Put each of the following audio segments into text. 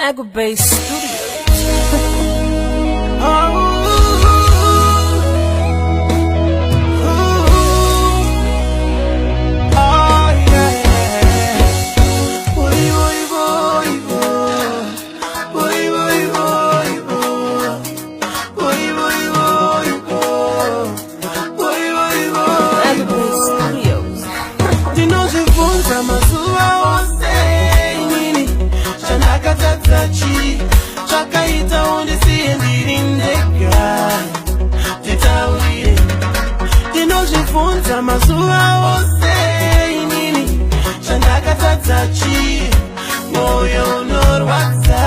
Agabase Studios. Chakaita undisiye ndirindeka titaurire ndinozvifunza mazuva ose inini chandakatadza chi moyo unorwadza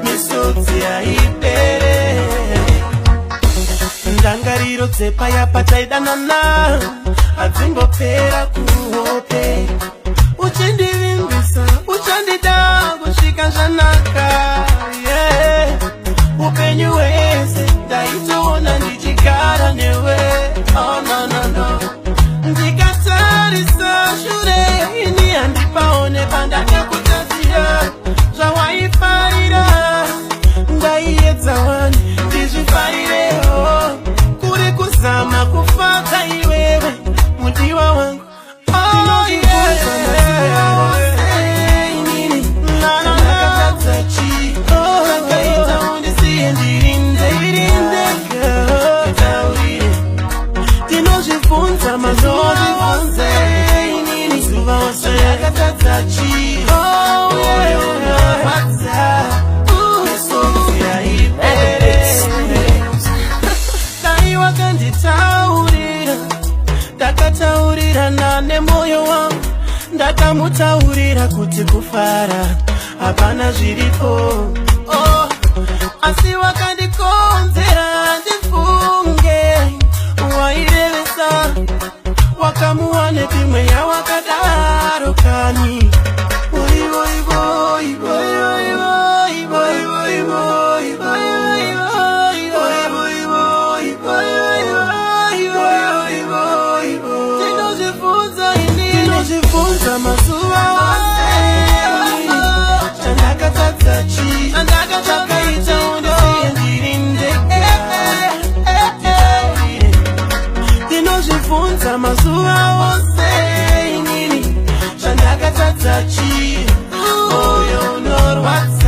misodzi haipere ndangariro dzepaya pataidanana hadzimbopera kuhope uchindivimbisa uchandida kusvika zvanaka upenyu hwese ndaitoona ndichigara newe no ndikatarisa shure ini handipaone pandakakutadzira zvawaifarira ndaiedza wani ndizvifarirewo kuri kuzama kufadza iwewe mudiwa wangu ndakataurira nane moyo wangu ndakamutaurira kuti kufara hapana zviripo asi wakandikonzera ndifunge wairevesa wakamuwane pimwe yawakadaro kani mazuva ose chandakatadza chi chakaita undisiye ndirindeka ndinozvifunza mazuva ose inini chandakatadza chi moyo unorwadza